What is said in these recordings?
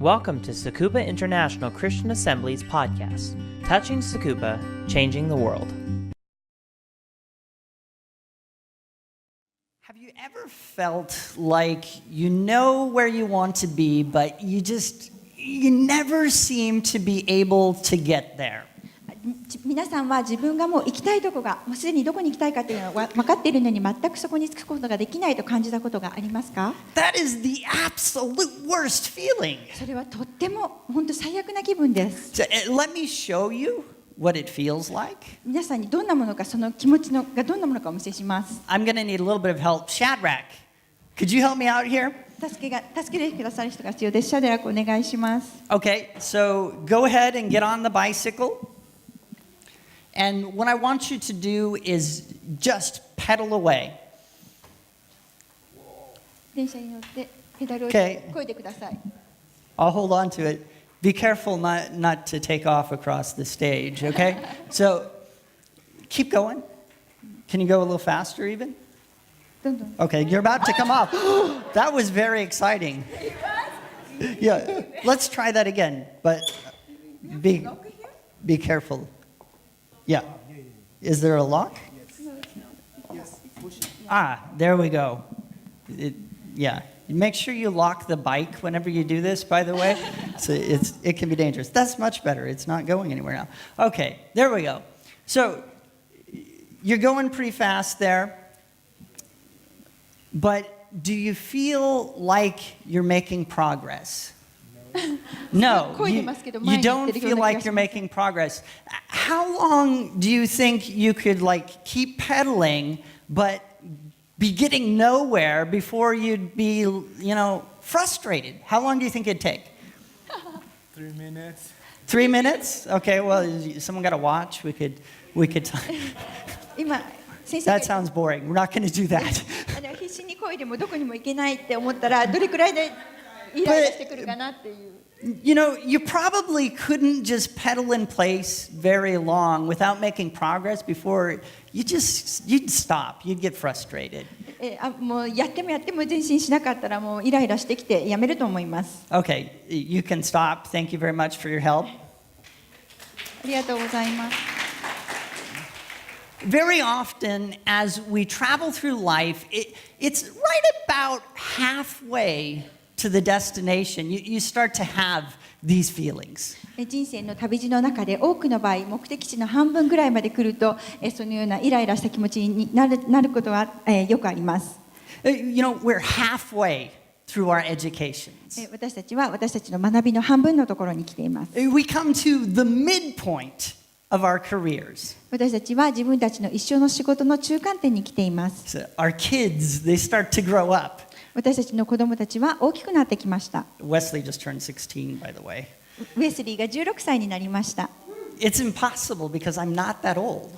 Welcome to Tsukuba International Christian Assembly's podcast, Touching Tsukuba, Changing the World. Have you ever felt like you know where you want to be, but you never seem to be able to get there? 皆さんは自分がもう行きたいとこがもうすでにどこに行きたいかというのが分かっているのに全くそこに着くことができないと感じたことがありますか？ That is the absolute worst feeling. それはとっても本当最悪な気分です。 So, let me show you what it feels like. 皆さんにどんなものかその気持ちがどんなものかお見せします。 I'm going to need a little bit of help. Shadrach, could you help me out here? 助けてくださる人が必要です。シャデラクお願いします。 Okay, so go ahead and get on the bicycle. And what I want you to do is just pedal away. 電車に乗ってペダルを Okay. 漕いでください。 I'll hold on to it. Be careful not to take off across the stage, okay? So keep going. Can you go a little faster even? どんどん。 Okay, you're about to come off. That was very exciting. Yeah, let's try that again, but be careful. Yeah. Is there a lock? Ah, there we go. Yeah. Make sure you lock the bike whenever you do this, by the way. So it can be dangerous. That's much better. It's not going anywhere now. Okay, there we go. So you're going pretty fast there. But do you feel like you're making progress? No, you don't feel like you're making progress. How long do you think you could keep pedaling but be getting nowhere before you'd be, frustrated? How long do you think it'd take? 3 minutes. 3 minutes? Okay, well, someone got a watch. We could talk. 今先生が That sounds boring. We're not going to do that. 必死に漕いでもどこにも行けないって思ったらどれくらいでイライラしてくるかなっていう。You probably couldn't just pedal in place very long without making progress before you'd stop. You'd get frustrated. もうやっても前進しなかったらもうイライラしてきてやめると思います。Okay, you can stop. Thank you very much for your help. ありがとうございます。Very often, as we travel through life, it's right about halfway to the destination. You start to have these feelings. 人生の旅路の中で多くの場合目的地の半分ぐらいまで来るとそのようなイライラした気持ちになることはよくあります。We're halfway through our educations. 私たちは私たちの学びの半分のところに来ています。We come to the midpoint of our careers. 私たちは自分たちの一生の仕事の中間点に来ています。 So our kids, they start to grow up. 私たちの子供たちは大きくなってきました。 Wesley just turned 16, by the way. ウェスリーが16歳になりました。It's impossible because I'm not that old.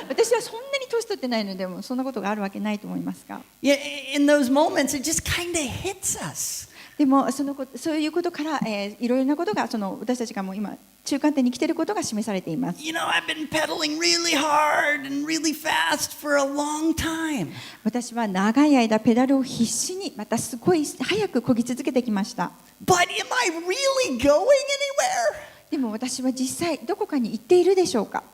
私はそんなに年取ってないのでもそんなことがあるわけないと思いますが。Yeah, in those moments, it just kind of hits us. でもそういうことから、いろいろなことが私たちがもう今中間点に来ていることが示されています。I've been pedaling really hard and really fast for a long time. 私は長い間ペダルを必死にまたすごい早く漕ぎ続けてきました。But am I really going anywhere? でも私は実際どこかに行っているでしょうか？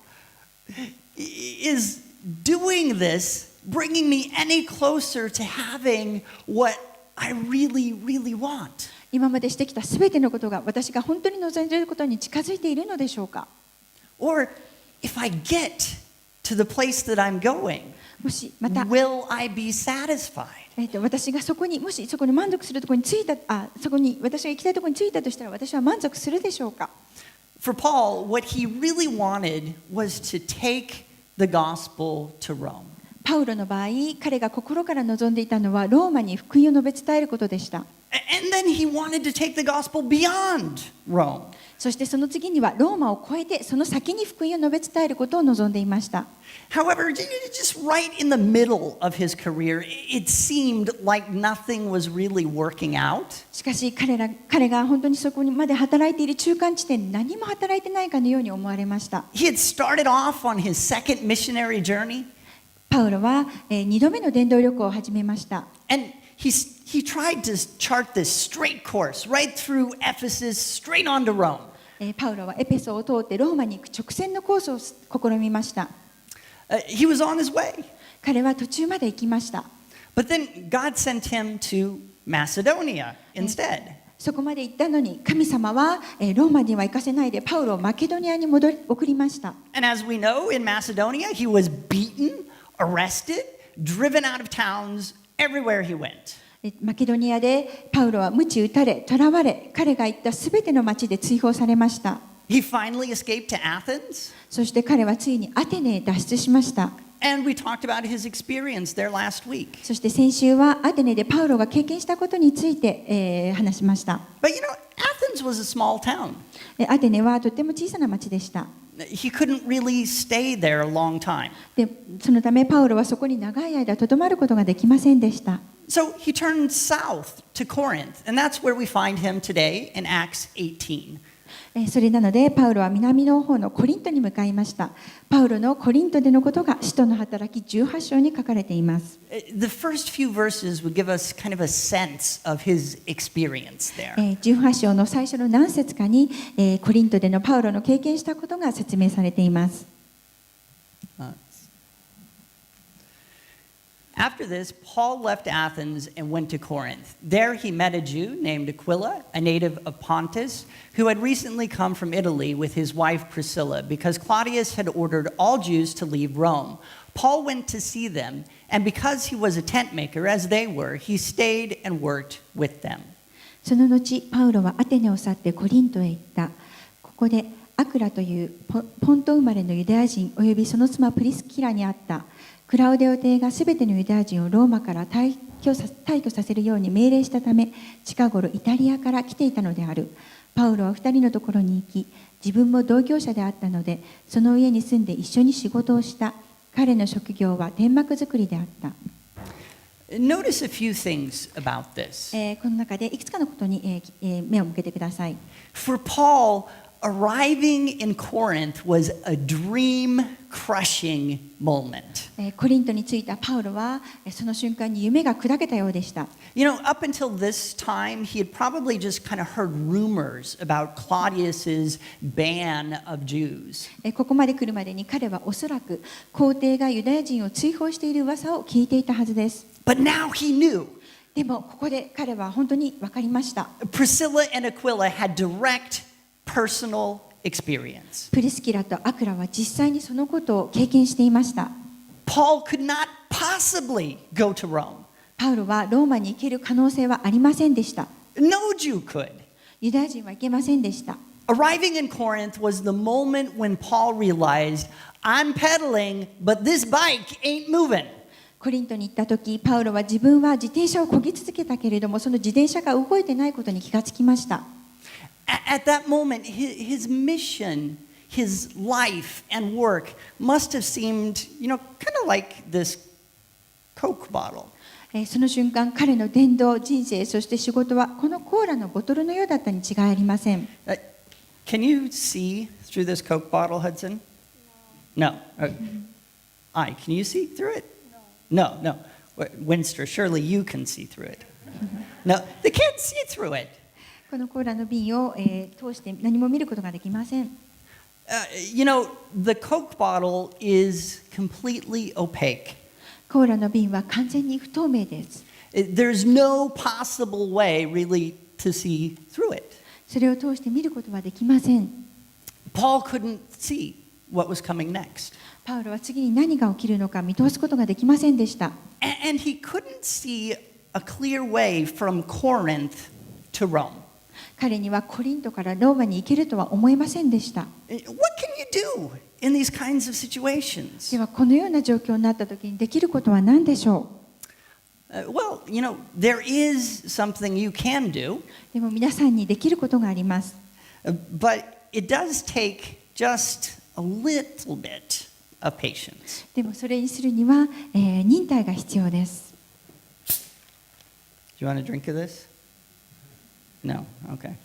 Is doing this bringing me any closer to having what I really, really want? 今までしてきたすべてのことが私が本当に望んでいることに近づいているのでしょうか？ Or if I get to the place that I'm going, もしまた will I be satisfied? 私がもしそこに満足するところに着いたそこに私が行きたいところに着いたとしたら私は満足するでしょうか？ For Paul, what he really wanted was to take the gospel to Rome. パウロの場合、彼が心から望んでいたのはローマに福音を述べ伝えることでした。And then he wanted to take the gospel beyond Rome. そしてその次にはローマを越えてその先に福音を述べ伝えることを望んでいました。However, just right in the middle of his career, it seemed like nothing was really working out. しかし彼が本当にそこにまで働いている中間地点に何も働いてないかのように思われました。He had started off on his second missionary journey. パウロは2度目の伝道旅行を始めました。And he he tried to chart this straight course right through Ephesus, straight on to Rome. パウロはエペソを通ってローマに行く直線のコースを試みました。He was on his way. 彼は途中まで行きました。But then God sent him to Macedonia instead. そこまで行ったのに神様はローマには行かせないでパウロをマケドニアに送りました。And as we know, in Macedonia, he was beaten, arrested, driven out of towns everywhere he went. マケドニアでパウロは鞭打たれ、囚われ、彼が行ったすべての町で追放されました。He finally escaped to Athens. そして彼はついにアテネへ脱出しました。And we talked about his experience there last week. そして先週はアテネでパウロが経験したことについて、話しました。But you know, Athens was a small town. アテネはとても小さな町でした。He couldn't really stay there a long time. で、そのためパウロはそこに長い間とどまることができませんでした。So he turned south to Corinth, and that's where we find him today in Acts 18. それなのでパウロは南の方のコリントに向かいました。パウロのコリントでのことが使徒の働き18章に書かれています。The first few verses would give us kind of a sense of his experience there. 18章の最初の何節かにコリントでのパウロの経験したことが説明されています。After this, Paul left Athens and went to Corinth. There he met a Jew named Aquila, a native of Pontus, who had recently come from Italy with his wife Priscilla, because Claudius had ordered all Jews to leave Rome. Paul went to see them, and because he was a tent maker, as they were, he stayed and worked with them. その後、パウロはアテネを去ってコリントへ行った。ここでアクラというポント生まれのユダヤ人およびその妻プリスキラに会った。クラウデオ帝がすべてのユダヤ人をローマから退去させるように命令したため、近頃イタリアから来ていたのである。パウロは2人のところに行き、自分も同業者であったので、その家に住んで一緒に仕事をした。彼の職業は天幕作りであった。Notice a few things about this. この中でいくつかのことに目を向けてください。For Paul, arriving in Corinth was a dream-crushing moment. コリントに着いたパウロはその瞬間に夢が砕けたようでした。You know, up until this time, he had probably just kind of heard rumors about Claudius's ban of Jews. ここまで来るまでに彼はおそらく皇帝がユダヤ人を追放している噂を聞いていたはずです。But now he knew. でもここで彼は本当に分かりました。Priscilla and Aquila had direct personal experience. プリスキラとアクラは実際にそのことを経験していました。Paul could not possibly go to Rome. パウロはローマに行ける可能性はありませんでした。No Jew could. ユダヤ人は行けませんでした。Arriving in Corinth was the moment when Paul realized, I'm pedaling, but this bike ain't moving. コリントに行った時、パウロは自分は自転車を漕ぎ続けたけれども、その自転車が動いてないことに気がつきました。At that moment, his mission, his life and work must have seemed, you know, kind of like this Coke bottle. その瞬間、彼の伝道、人生、そして仕事はこのコーラのボトルのようだったに違いありません。Can you see through this Coke bottle, Hudson? No. Can you see through it? No. Winster, surely you can see through it. No, they can't see through it. このコーラの瓶を、通して何も見ることができません。You know, the Coke bottle is completely opaque. コーラの瓶は完全に不透明です。There's no possible way really to see through it. それを通して見ることはできません。Paul couldn't see what was coming next. パウロは次に何が起きるのか見通すことができませんでした。And he couldn't see a clear way from Corinth to Rome. 彼にはコリントからローマに行けるとは思えませんでした。What can you do in these kinds of situations? ではこのような状況になった時にできることは何でしょう？ Well, you know, there is something you can do. でも皆さんにできることがあります。But it does take just a little bit of patience. でもそれにするには、忍耐が必要です。Do you want a drink of this? No? Okay.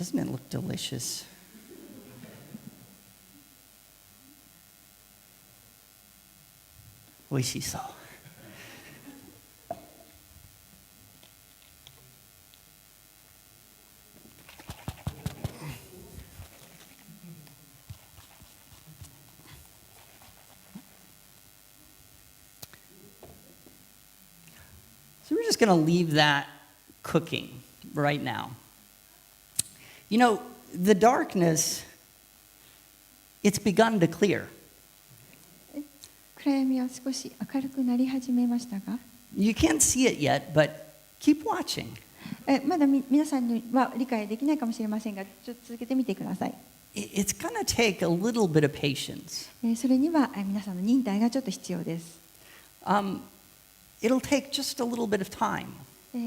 Doesn't it look delicious? Oishii-so. So we're just going to leave that cooking right now. You know, the darkness, it's begun to clear. 暗闇は少し明るくなり始めましたが、You can't see it yet, but keep watching. まだ皆さんには理解できないかもしれませんが、ちょっと続けてみてください。It's going to take a little bit of patience. それには皆さんの忍耐がちょっと必要です。It'll take just a little bit of time.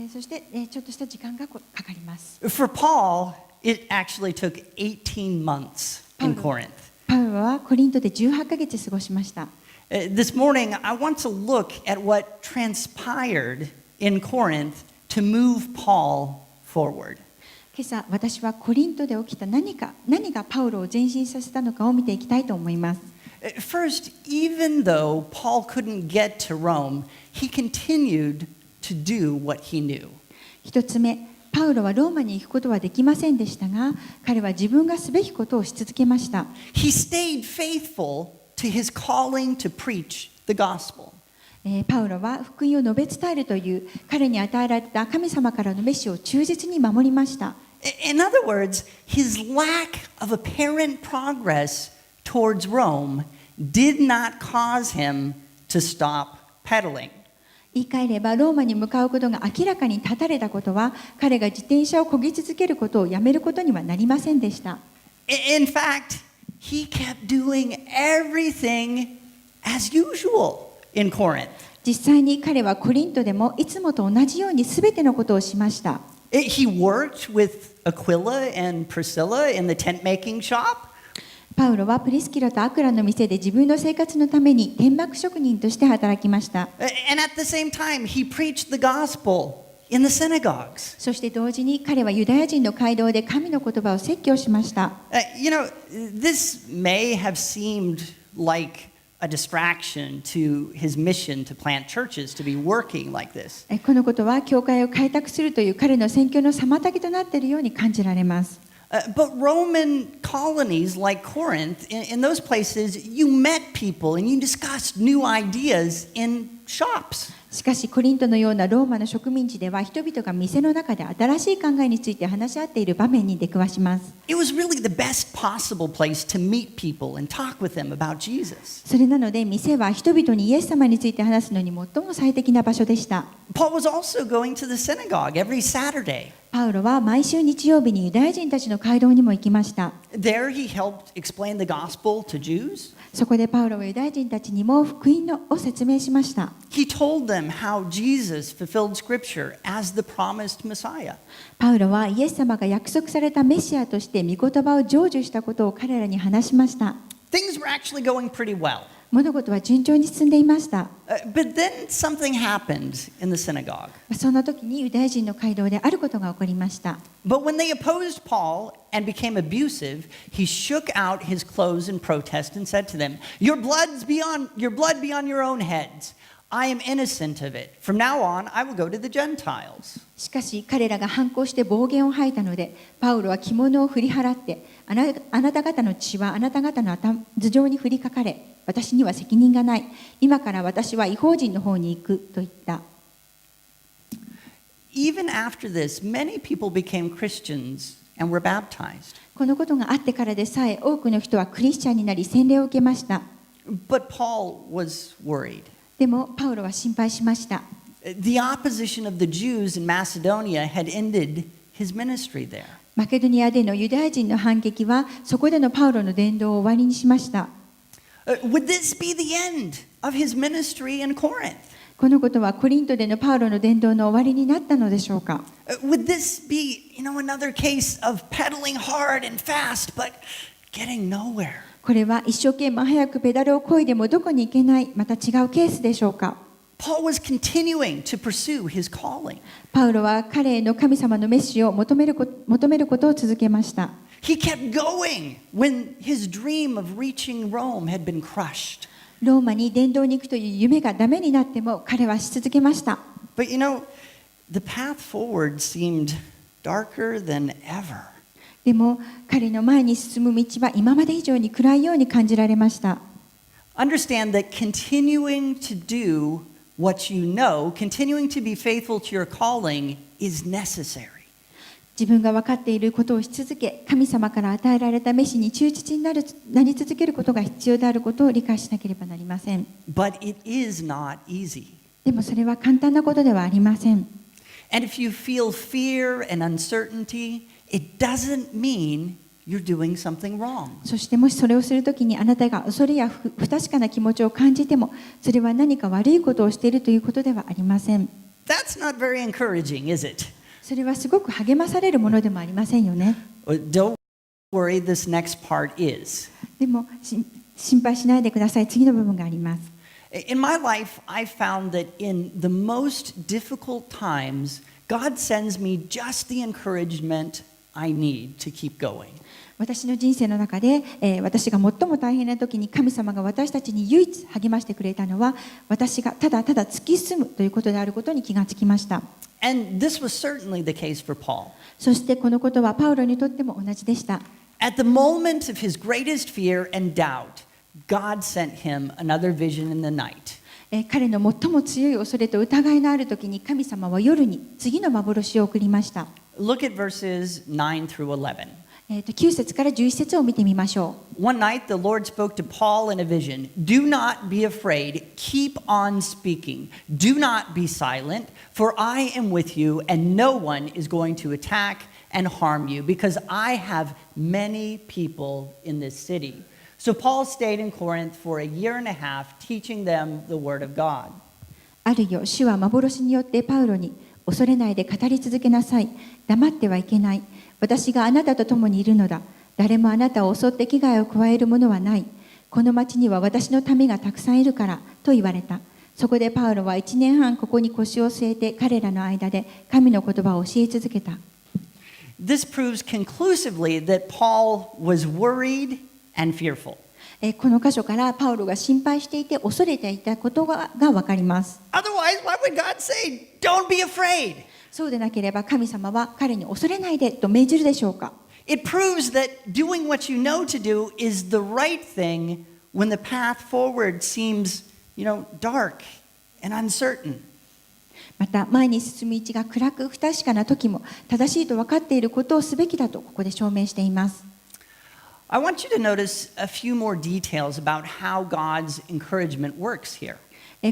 そしてちょっとした時間がかかります。For Paul, it actually took 18 months in Corinth. パウロはコリントで18ヶ月過ごしました。This morning, I want to look at what transpired in Corinth to move Paul forward. 今朝、私はコリントで起きた何がパウロを前進させたのかを見ていきたいと思います。First, even though Paul couldn't get to Rome, he continued to do what he knew. 一つ目、パウロはローマに行くことはできませんでしたが、彼は自分がすべきことをし続けました。He stayed faithful to his calling to preach the gospel. パウロは福音を述べ伝えるという彼に与えられた神様からの召しを忠実に守りました。In other words, his lack of apparent progress towards Rome did not cause him to stop pedaling. 言い換えれば、ローマに向かうことが明らかに断たれたことは、彼が自転車を漕ぎ続けることをやめることにはなりませんでした。In fact, he kept doing everything as usual in Corinth. 実際に彼はコリントでもいつもと同じようにすべてのことをしました。He worked with Aquila and Priscilla in the tent making shop. パウロはプリスキラとアクラの店で自分の生活のために天幕職人として働きました。And at the same time, he preached the gospel in the synagogues. そして同時に彼はユダヤ人の街道で神の言葉を説教しました。You know, this may have seemed like a distraction to his mission to plant churches, to be working like this. このことは教会を開拓するという彼の宣教の妨げとなっているように感じられます。But Roman colonies like Corinth, in those places, you met people and you discussed new ideas in shops. しかしコリントのようなローマの植民地では人々が店の中で新しい考えについて話し合っている場面に出くわします。It was really the best possible place to meet people and talk with them about Jesus. それなので店は人々にイエス様について話すのに最も最適な場所でした。Paul was also going to the synagogue every Saturday. パウロは毎週日曜日にユダヤ人たちの街道にも行きました。There he helped explain the gospel to Jews. そこでパウロはユダヤ人たちにも福音を説明しました。He told them how Jesus fulfilled Scripture as the promised Messiah. パウロはイエス様が約束されたメシアとして御言葉を成就したことを彼らに話しました。Things were actually going pretty well. 物事は順調に進んでいました。But then something happened in the synagogue. そんな時にユダヤ人の街道であることが起こりました。But when they opposed Paul and became abusive, he shook out his clothes in protest and said to them, Your blood be on your own heads. I am innocent of it. From now on, I will go to the Gentiles. しかし彼らが反抗して暴言を吐いたので、パウロは着物を振り払って、あなた方の血はあなた方の頭上に降りかかれ、私には責任がない。今から私は異邦人の方に行くと言った。Even after this, many people became Christians and were baptized. このことがあってからでさえ、多くの人はクリスチャンになり洗礼を受けました。But Paul was worried. でもパウロは心配しました。The opposition of the Jews in Macedonia had ended his ministry there. マケドニアでのユダヤ人の反撃は、そこでのパウロの伝道を終わりにしました。Would this be the end of his ministry in Corinth? このことはコリントでのパウロの伝道の終わりになったのでしょうか。Would this be, another case of pedaling hard and fast, but getting nowhere? これは一生懸命早くペダルを漕いでもどこに行けない、また違うケースでしょうか。Paul was continuing to pursue his calling. パウロは彼への神様の召しを求めることを続けました。He kept going when his dream of reaching Rome had been crushed. ローマに伝道に行くという夢がダメになっても彼はし続けました。But you know, the path forward seemed darker than ever. でも彼の前に進む道は今まで以上に暗いように感じられました。Understand that continuing to do what you know, continuing to be faithful to your calling is necessary. 自分が分かっていることをし続け、神様から与えられた召しに忠実になり続けることが必要であることを理解しなければなりません。But it is not easy. でもそれは簡単なことではありません。And if you feel fear and uncertainty, it doesn't mean you're doing something wrong. そしてもしそれをするときにあなたが恐れや不確かな気持ちを感じても、それは何か悪いことをしているということではありません。That's not very encouraging, is it? それはすごく励まされるものでもありませんよね。Don't worry, this next part is. でも心配しないでください。次の部分があります。In my life, I found that in the most difficult times, God sends me just the encouragement I need to keep going. 私の人生の中で、私が最も大変な時に神様が私たちに唯一励ましてくれたのは、私がただただ突き進むということであることに気がつきました。And this was certainly the case for Paul. そしてこのことはパウロにとっても同じでした。At the moment of his greatest fear and doubt, God sent him another vision in the night. 彼の最も強い恐れと疑いのある時に神様は夜に次の幻を送りました。Look at verses 9 through 11. 9節から11節を見てみましょう。One night the Lord spoke to Paul in a vision. Do not be afraid. Keep on speaking. Do not be silent, for I am with you, and no one is going to attack and harm you, because I have many people in this city. So Paul stayed in Corinth for a year and a half, teaching them the word of God. あるよ、主は幻によってパウロに、恐れないで語り続けなさい。黙ってはいけない。私があなたと共にいるのだ。誰もあなたを襲って危害を加えるものはない。この町には私の民がたくさんいるからと言われた。そこでパウロは1年半ここに腰を据えて彼らの間で神の言葉を教え続けた。This proves conclusively that Paul was worried and fearful. この箇所からパウロが心配していて恐れていたことが分かります。Otherwise, why would God say, don't be afraid? そうでなければ神様は彼に恐れないでと命じるでしょうか。It proves that doing what you know to do is the right thing when the path forward seems, dark and uncertain. また前に進む道が暗く不確かな時も正しいと分かっていることをすべきだとここで証明しています。I want you to notice a few more details about how God's encouragement works here.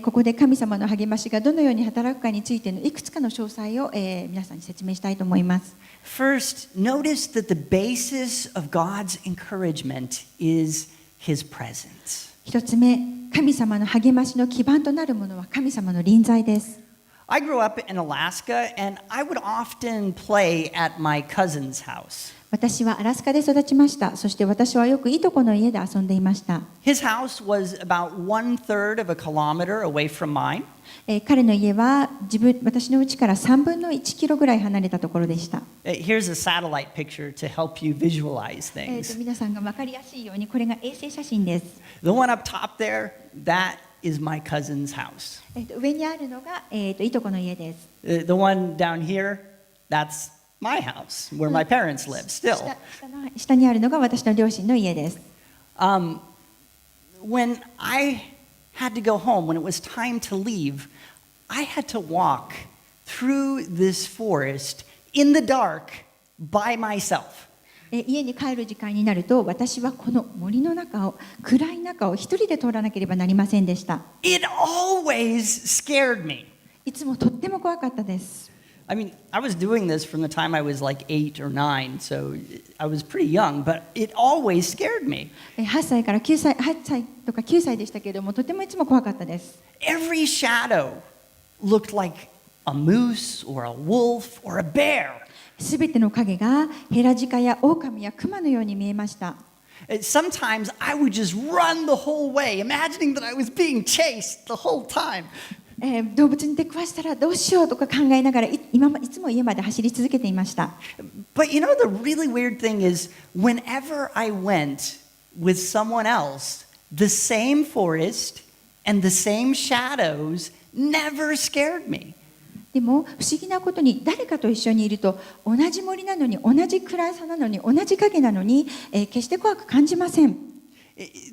ここで神様の励ましがどのように働くかについてのいくつかの詳細を皆さんに説明したいと思います。First, notice that the basis of God's encouragement is His presence. 一つ目、神様の励ましの基盤となるものは神様の臨在です。I grew up in Alaska, and I would often play at my cousin's house. 私はアラスカで育ちました。そして私はよくいとこの家で遊んでいました。His house was about 1/3 of a kilometer away from mine. 彼の家は私の家から3分の1キロぐらい離れたところでした。Here's a satellite picture to help you visualize things. 皆さんが分かりやすいようにこれが衛星写真です。The one up top there, that is my cousin's house. 上にあるのが、いとこの家です。The one down here, that's my house, where my parents live still. 下にあるのが私の両親の家です。When I had to go home, when it was time to leave, I had to walk through this forest in the dark by myself. 家に帰る時間になると私はこの森の中を暗い中を一人で通らなければなりませんでした。It always scared me. いつもとっても怖かったです。I mean, I was doing this from the time I was like 8 or 9, so I was pretty young, but it always scared me. 8歳から9歳とか9歳でしたけれども、とてもいつも怖かったです。Every shadow looked like a moose or a wolf or a bear. すべての影がヘラジカやオオカミやクマのように見えました。Sometimes I would just run the whole way, imagining that I was being chased the whole time. 動物に出くわしたらどうしようとか考えながらいつも家まで走り続けていました。But you know, the really weird thing is, whenever I went with someone else, the same forest and the same shadows never scared me. でも不思議なことに誰かと一緒にいると同じ森なのに同じ暗さなのに同じ影なのに、決して怖く感じません。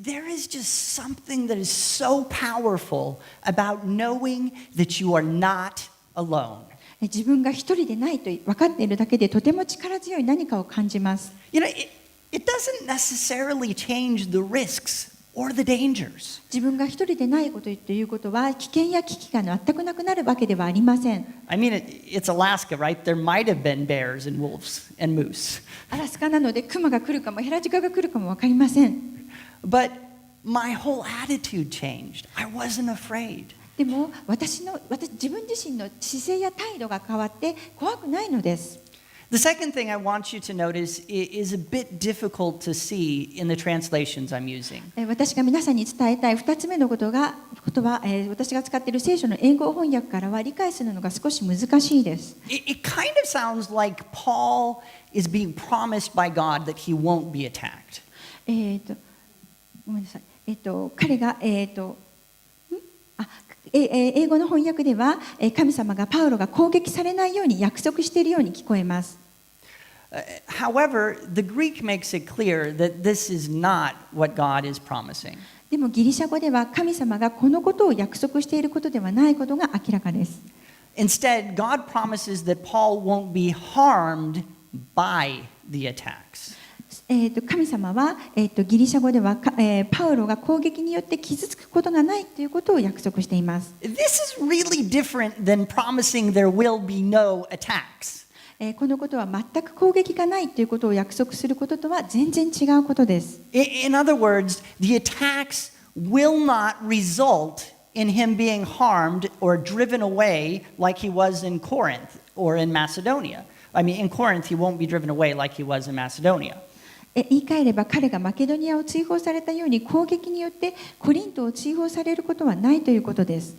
There is just something that is so powerful about knowing that you are not alone. 自分が一人でないと分かっているだけでとても力強い何かを感じます。You know, it doesn't necessarily change the risks or the dangers. 自分が一人でないことということは危険や危機が全くなくなるわけではありません。I mean, it's Alaska, right? There might have been bears and wolves and moose. アラスカなのでクマが来るかもヘラジカが来るかも分かりません。But my whole attitude changed. I wasn't afraid. でも自分自身の姿勢や態度が変わって怖くないのです。The second thing I want you to notice is a bit difficult to see in the translations I'm using. 私が皆さんに伝えたい2つ目のことは、私が使っている聖書の英語翻訳からは理解するのが少し難しいです。It kind of sounds like Paul is being promised by God that he won't be attacked. ごめんなさい。彼が、英語の翻訳では神様がパウロが攻撃されないように約束しているように聞こえます。However, the Greek makes it clear that this is not what God is promising. でもギリシャ語では神様がこのことを約束していることではないことが明らかです。Instead, God promises that Paul won't be harmed by the attacks. 神様は、ギリシャ語では、パウロが攻撃によって傷つくことがないということを約束しています。This is really different than promising there will be no attacks. このことは全く攻撃がないということを約束することとは全然違うことです。In other words, the attacks will not result in him being harmed or driven away like he was in Corinth or in Macedonia. I mean, in Corinth, he won't be driven away like he was in Macedonia. 言い換えれば彼がマケドニアを追放されたように攻撃によってコリントを追放されることはないということです。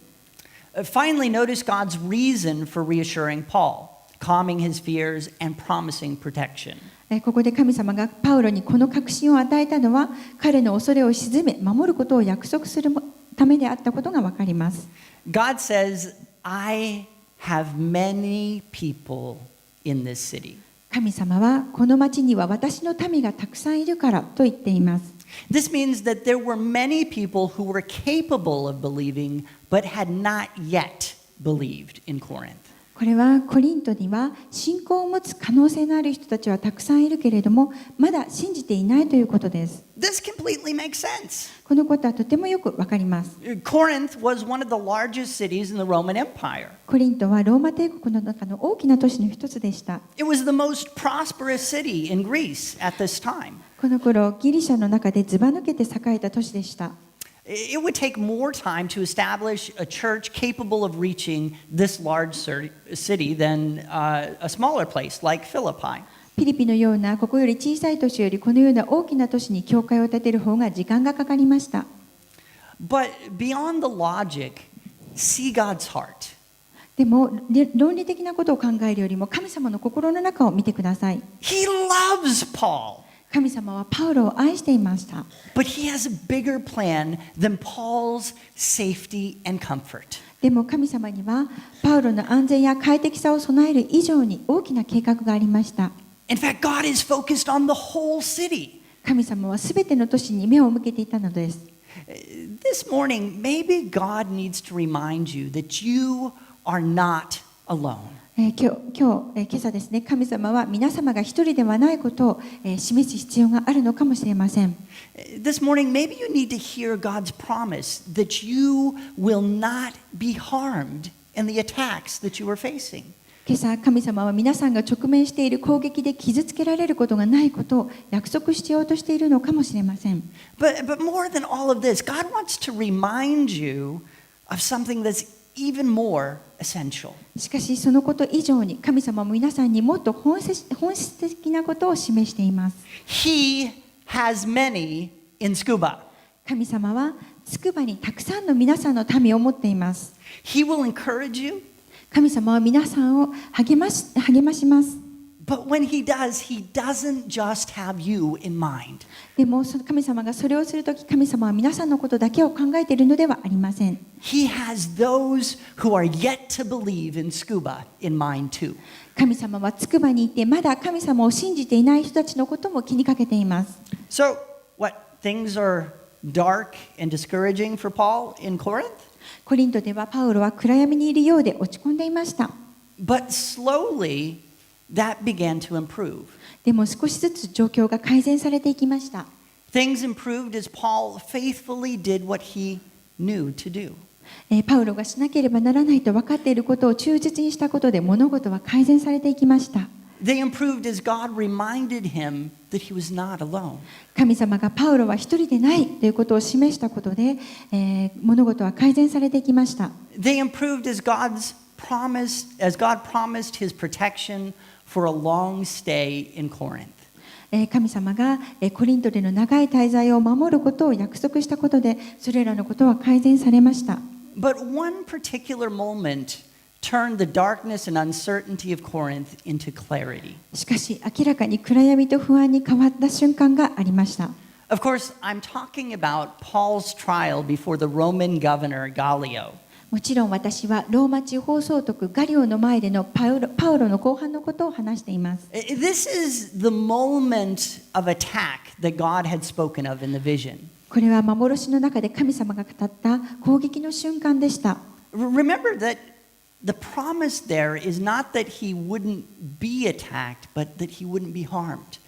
Finally, notice God's reason for reassuring Paul, calming his fears and promising protection. ここで神様がパウロにこの確信を与えたのは彼の恐れを鎮め守ることを約束するためであったことがわかります。God says, I have many people in this city. 神様はこの町には私の民がたくさんいるからと言っています。This means that there were many people who were capable of believing but had not yet believed in Corinth. これはコリントには信仰を持つ可能性のある人たちはたくさんいるけれどもまだ信じていないということです。This completely makes sense. このことはとてもよくわかります。Corinth was one of the largest cities in the Roman Empire. コリントはローマ帝国の中の大きな都市の一つでした。It was the most prosperous city in Greece at this time. この頃ギリシャの中でずば抜けて栄えた都市でした。It would take more time to establish a church capable of reaching this large city than a smaller place like Philippi. ピリピのようなここより小さい都市よりこのような大きな都市に教会を建てる方が時間がかかりました。But beyond the logic, see God's heart. でも論理的なことを考えるよりも神様の心の中を見てください。He loves Paul. 神様はパウロを愛していました。But he has a bigger plan than Paul's safety and comfort. でも神様にはパウロの安全や快適さを備える以上に大きな計画がありました。In fact, God is focused on the whole city. 神様はすべての都市に目を向けていたのです。This morning, maybe God needs to remind you that you are not alone. 今朝ですね、神様は皆様が一人ではないことを示す必要があるのかもしれません。This morning, maybe you need to hear God's promise that you will not be harmed in the attacks that you are facing. 今朝、神様は皆さんが直面している攻撃で傷つけられることがないことを約束しようとしているのかもしれません。But more than all of this, God wants to remind you of something that's even more essential. しかしそのこと以上に神様も皆さんにもっと本質的なことを示しています。He has many in Tsukuba. 神様はつくばにたくさんの皆さんの民を持っています。He will encourage you. 神様は皆さんを励まします。But when he does, he doesn't just have you in mind. でも神様がそれをするとき、神様は皆さんのことだけを考えているのではありません。He has those who are yet to believe in Tsukuba in mind too. 神様はつくばにいて、まだ神様を信じていない人たちのことも気にかけています。So, what, things are dark and discouraging for Paul in Corinth? コリントではパウロは暗闇にいるようで落ち込んでいました。But slowly, that began to improve. でも少しずつ状況が改善されていきました。Things improved as Paul faithfully did what he knew to do. パウロがしなければならないと分かっていることを忠実にしたことで物事は改善されていきました。They improved as God reminded him that he was not alone. 神様がパウロは一人でないということを示したことで、物事は改善されていきました。They improved as God promised his protection for a long stay in Corinth. 神様がコリントでの長い滞在を守ることを約束したことで、それらのことは改善されました。But one particular moment turned the darkness and uncertainty of Corinth into clarity. しかし明らかに暗闇と不安に変わった瞬間がありました。Of course, I'm talking about Paul's trial before the Roman governor Gallio. もちろん私はローマ地方総督ガリオの前でのパウロの後半のことを話しています。This is the moment of attack that God had spoken of in the vision. これは幻の中で神様が語った攻撃の瞬間でした。Remember that the promise there is not that he wouldn't be attacked, but that he wouldn't be harmed.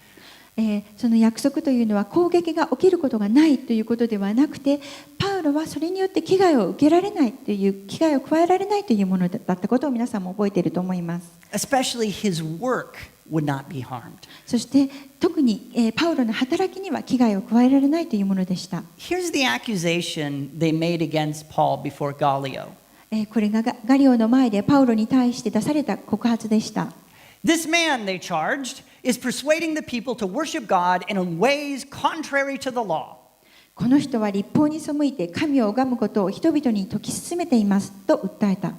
その約束というのは攻撃が起きることがないということではなくて、パウロはそれによって危害を受けられないという、危害を加えられないというものだったことを皆さんも覚えていると思います。Especially his work would not be harmed. そして特に、パウロの働きには危害を加えられないというものでした。Here's the accusation they made against Paul before Gallio. これがガリオの前でパウロに対して出された告発でした。This man, they charged, is persuading the people to worship God in ways contrary to the law. この人は律法に背いて神を拝むことを人々に説き進めていますと訴えた。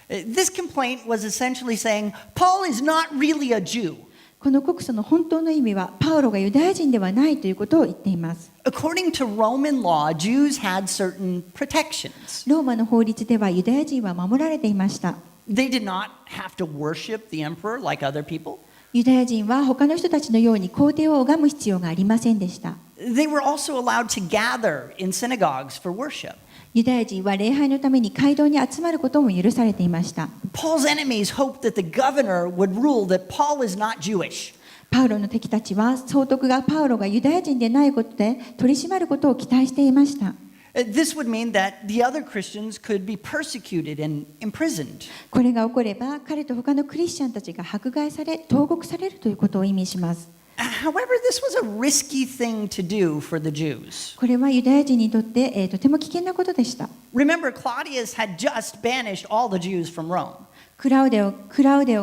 This complaint was essentially saying, Paul is not really a Jew. この告訴の本当の意味はパウロがユダヤ人ではないということを言っています。According to Roman law, Jews had certain protections. ローマの法律ではユダヤ人は守られていました。They did not have to worship the emperor like other people. ユダヤ人は他の人たちのように皇帝を拝む必要がありませんでした。They were also allowed to gather in synagogues for worship. ユダヤ人は礼拝のために街道に集まることも許されていました。Paul's enemies hoped that the governor would rule that Paul is not Jewish. パウロの敵たちは総督がパウロがユダヤ人でないことで取り締まることを期待していました。This would mean that the other Christians could be persecuted and imprisoned. これが起これば彼と他のクリスチャンたちが迫害され投獄されるということを意味します。However, this was a risky thing to do for the Jews. これはユダヤ人にとって、とても危険なことでした。Remember, Claudius had just banished all the Jews from Rome. クラウデオ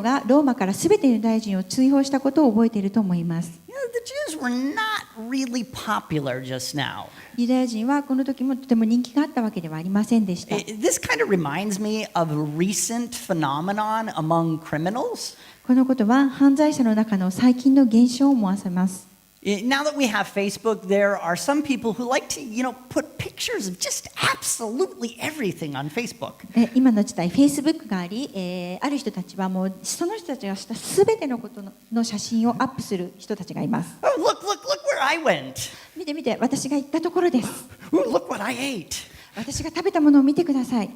がローマからすべてのユダヤ人を追放したことを覚えていると思います。The Jews were not really popular just now. ユダヤ人はこの時もとても人気があったわけではありませんでした。This kind of reminds me of a recent phenomenon among criminals. このことは犯罪者の中の最近の現象を思わせます。Now that we have Facebook, there are some people who like to, put pictures of just absolutely everything on Facebook. 今の時代、Facebook があり、ある人たちはもうその人たちがしたすべてのことの写真をアップする人たちがいます。Oh, look where I went. 見て見て、私が行ったところです。Oh, look what I ate. 私が食べたものを見てください。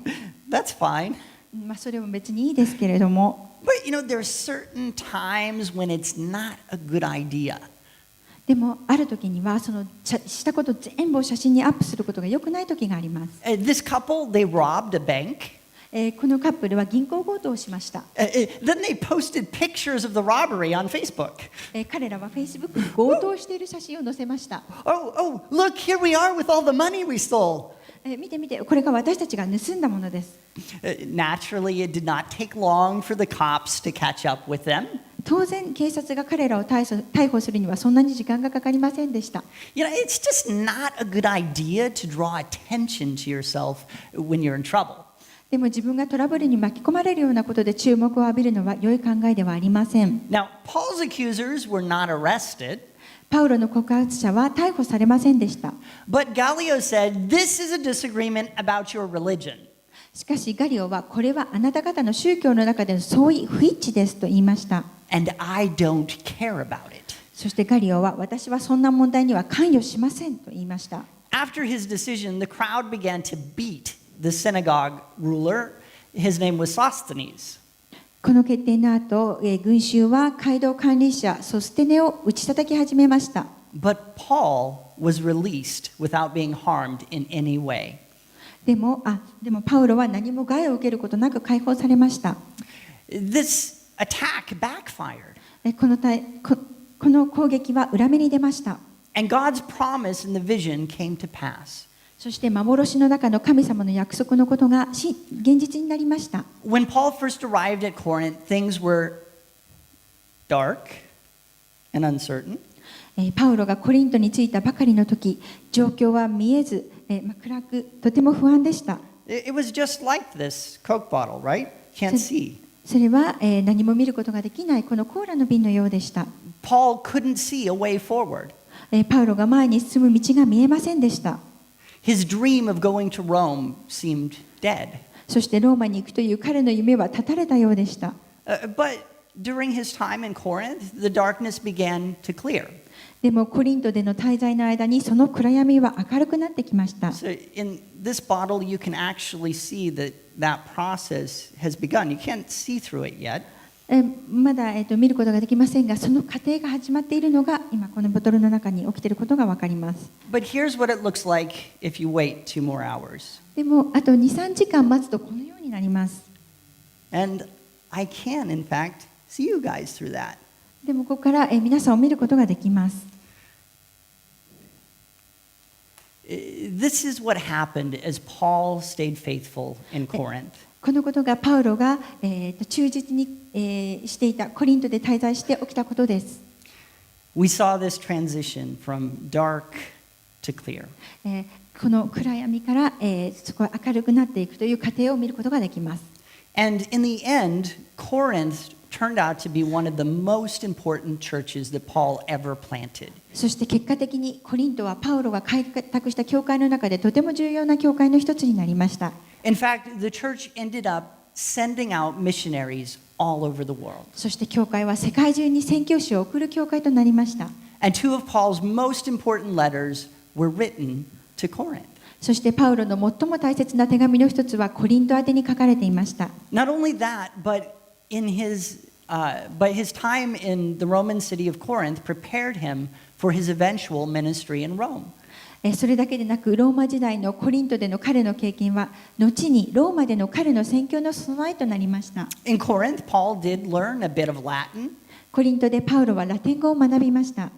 That's fine. それも別にいいですけれども。But there are certain times when it's not a good idea. でもある時にはそのしたこと全部を写真にアップすることが良くない時があります。This couple, they robbed a bank. このカップルは銀行強盗をしました。Then they posted pictures of the robbery on Facebook. 彼らは Facebook に強盗している写真を載せました。Oh, look, here we are with all the money we stole. 見て見て、これが私たちが盗んだものです。Naturally, it did not take long for the cops to catch up with them. 当然警察が彼らを逮捕するにはそんなに時間がかかりませんでした。You know, it's just not a good idea to draw attention to yourself when you're in trouble. でも自分がトラブルに巻き込まれるようなことで注目を浴びるのは良い考えではありません。Now, Paul's accusers were not arrested, パウロの告発者は逮捕されませんでした。 but Gallio said, "This is a disagreement about your religion." しかしガリオはこれはあなた方の宗教の中での相違不一致ですと言いました。And I don't care about it. そしてガリオは私はそんな問題には関与しませんと言いました。 After his decision, the crowd began to beat the synagogue ruler. His name was Sosthenes. この決定の後、群衆は街道管理者ソステネを打ち叩き始めました。 But Paul was released without being harmed in any way. でもパウロは何も害を受けることなく解放されました。 This attack backfired. この攻撃は裏目に出ました。 And God's promise in the vision came to pass. そして幻の中の神様の約束のことが現実になりました。 When Paul first arrived at Corinth, things were dark and uncertain. パウロがコリントに着いたばかりの時、状況は見えず、暗く、とても不安でした。 It was just like this Coke bottle, right? Can't see. それは、何も見ることができないこのコーラの瓶のようでした。 Paul couldn't see a way forward. パウロが前に進む道が見えませんでした。 His dream of going to Rome seemed dead. そしてローマに行くという彼の夢は絶たれたようでした。But during his time in Corinth, the darkness began to clear. でもコリントでの滞在の間にその暗闇は明るくなってきました。 So in this bottle, you can actually see that process has begun. You can't see through it yet. まだ、見ることができませんが、その過程が始まっているのが今このボトルの中に起きていることがわかります。 But here's what it looks like if you wait 2 more hours. でもあと 2,3 時間待つとこのようになります。 And I can, in fact, see you guys through that. でもここから、皆さんを見ることができます。 This is what happened as Paul stayed faithful in Corinth. このことがパウロが、忠実に、していたコリントで滞在して起きたことです。 We saw this transition from dark to clear. この暗闇から、そこ明るくなっていくという過程を見ることができます。 And in the end, Corinth turned out to be one of the most important churches that Paul ever planted. そして結果的にコリントはパウロが開拓した教会の中でとても重要な教会の一つになりました。 In fact, the church ended up sending out missionaries all over the world. そして教会は世界中に宣教師を送る教会となりました。 And 2 of Paul's most important letters were written to Corinth. そしてパウロの最も大切な手紙の一つはコリント宛てに書かれていました。 Not only that, but his time in the Roman city of Corinth prepared him for his eventual ministry in Rome. それだけでなくローマ時代のコリントでの彼の経験は後にローマでの彼の宣教の備えとなりました。 In Corinth, Paul did learn a bit of Latin. コリントでパウロはラテン語を学びました。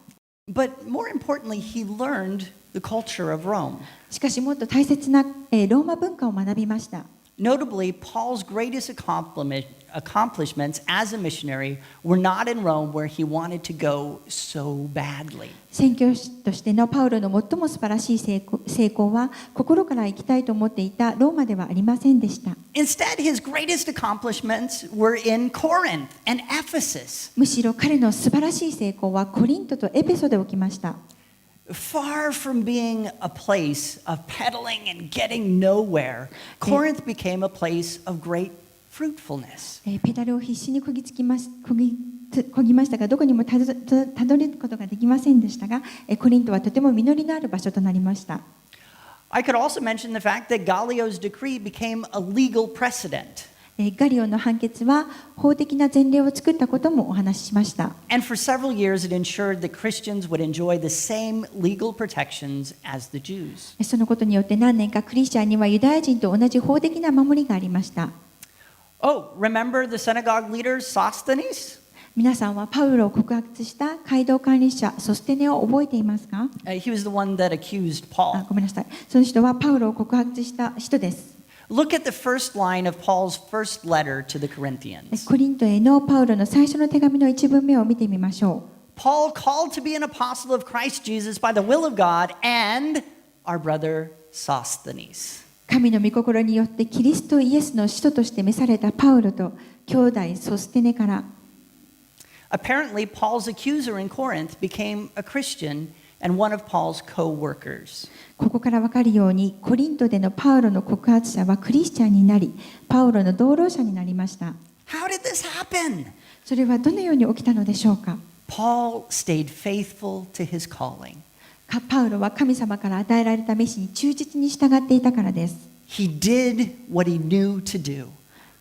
But more importantly, he learned the culture of Rome. しかしもっと大切なローマ文化を学びました。 Notably, Paul's greatest accomplishments as a missionary were not in Rome, where he wanted to go so badly. 宣教師としてのパウロの最も素晴らしい成功は心から行きたいと思っていたローマではありませんでした。 Instead, his greatest accomplishments were in Corinth and Ephesus. むしろ彼の素晴らしい成功はコリントとエペソで起きました。 Far from being a place of peddling and getting nowhere, Corinth became a place of great fruitfulness. ペダルを必死にこぎましたがどこにもたどり着くことができませんでしたが、コリントはとても実りのある場所となりました。 I could also mention the fact that Gallio's decree became a legal precedent. ガリオの判決は法的な前例を作ったこともお話ししました。 And for several years, it ensured that Christians would enjoy the same legal protections as the Jews. そのことによって何年かクリスチャンにはユダヤ人と同じ法的な守りがありました。 Oh, remember the synagogue leader Sosthenes? 皆さんはパウロを告発した街道管理者ソステネを覚えていますか？ He was the one that accused Paul. ごめんなさい。その人はパウロを告発した人です。Look at the first line of Paul's first letter to the Corinthians. コリントへのパウロの最初の手紙の一文目を見てみましょう。Paul, called to be an apostle of Christ Jesus by the will of God, and our brother Sosthenes. 神の御心によってキリストイエスの使徒として召されたパウロと兄弟ソステネから。Apparently, Paul's accuser in Corinth became a Christian and one of Paul's co-workers. ここから分かるように、コリントでのパウロの告発者はクリスチャンになり、パウロの同労者になりました。How did this happen? それはどのように起きたのでしょうか。Paul stayed faithful to his calling. パウロは神様から与えられた召しに忠実に従っていたからです。He did what he knew to do.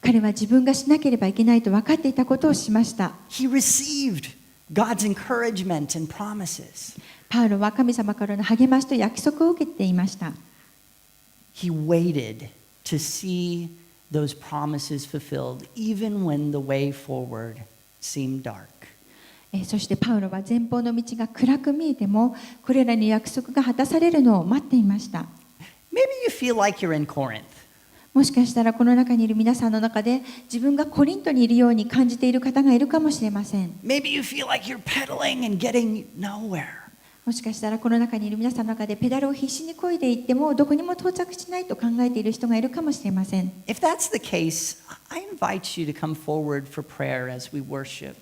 彼は自分がしなければいけないと分かっていたことをしました。He received God's encouragement and promises. パウロは神様からの励ましと約束を受けていました。He waited to see those promises fulfilled, even when the way forward seemed dark. そしてパウロは前方の道が暗く見えても、これらの約束が果たされるのを待っていました。Maybe you feel like you're in Corinth. もしかしたらこの中にいる皆さんの中で自分がコリントにいるように感じている方がいるかもしれません。Maybe you feel like you're pedaling and getting nowhere. もしかしたらこの中にいる皆さんの中でペダルを必死に漕いでいってもどこにも到着しないと考えている人がいるかもしれません。If that's the case, I invite you to come forward for prayer as we worship.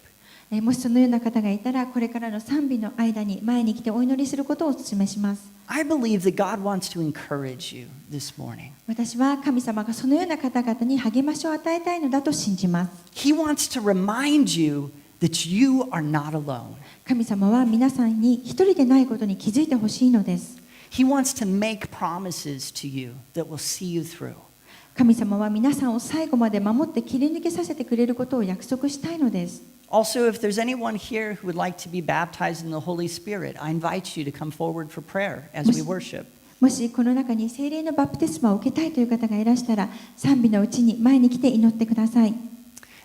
もしそのような方がいたら、これからの賛美の間に前に来てお祈りすることをお勧めします。I believe that God wants to encourage you this morning. 私は神様がそのような方々に励ましを与えたいのだと信じます。He wants to remind you that you are not alone. 神様は皆さんに一人でないことに気づいてほしいのです。He wants to make promises to you that will see you through. 神様は皆さんを最後まで守って切り抜けさせてくれることを約束したいのです。Also, if there's anyone here who would like to be baptized in the Holy Spirit, I invite you to come forward for prayer as we worship. もしこの中に聖霊のバプテスマを受けたいという方がいらしたら、賛美のうちに前に来て祈ってください。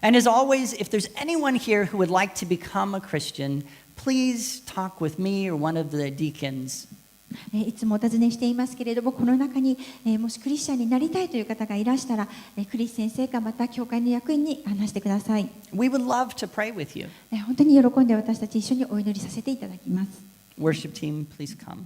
And as always, if there's anyone here who would like to become a Christian, please talk with me or one of the deacons. いつもお尋ねしていますけれども、この中にもしクリスチャンになりたいという方がいらしたら、クリス先生かまた教会の役員に話してください。We would love to pray with you. 本当に喜んで私たち一緒にお祈りさせていただきます。Worship team, please come.